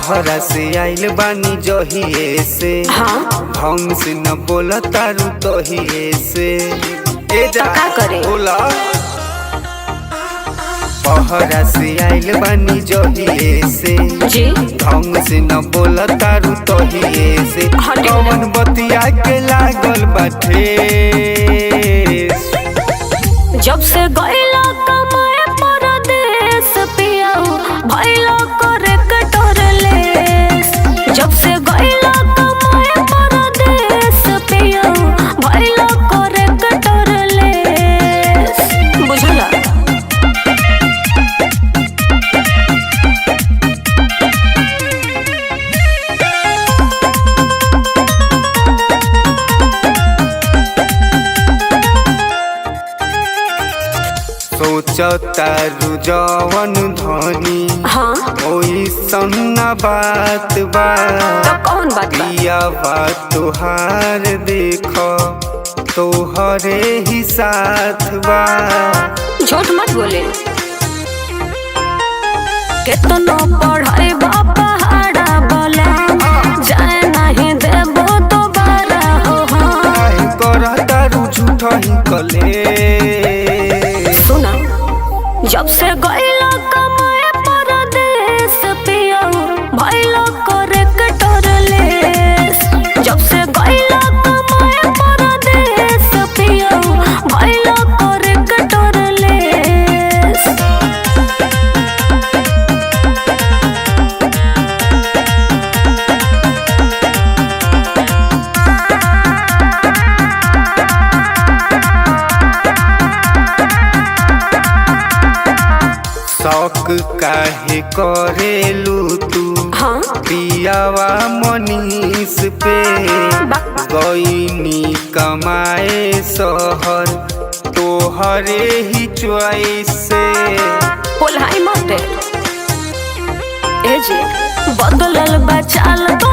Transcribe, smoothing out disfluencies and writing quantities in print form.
बहरा से आइल बानी जहिए से ढंग से न बोला तारू तहिए से ए जा का करे बोला बहरा से आइल बानी जहिए से जी ढंग से न बोला तारू तहिए से कौन बतिया के लागल बाटे जब से गइला कमाए परदेस पियाऊ भइला करे कटोरलेस जब से गइला कमाए परदेस पियाऊ भइला करे कटोरलेस बुझला सोचतारू जवन धनी ओई सन्ना बात बा तो कौन बात बा पिया बात तोहार देख तोहरे ही साथ बा झूठ मत बोले केतनो पढ़ाई पहाड़ा बोला जाए नहीं देबो दोबारा हो काहे करतारू झूठ ही कले जब से गइला कमाए परदेस पियाऊ भइला करे कटोरलेस जब से गइला कमाए परदेस पियाऊ भइला करे कटोरलेस शौक काहे करेलू तू पियावा मनीष पे गईनी कमाए शहर तोहरे ही चॉइस से बोलाई मत ए जी बदलल बचाल तो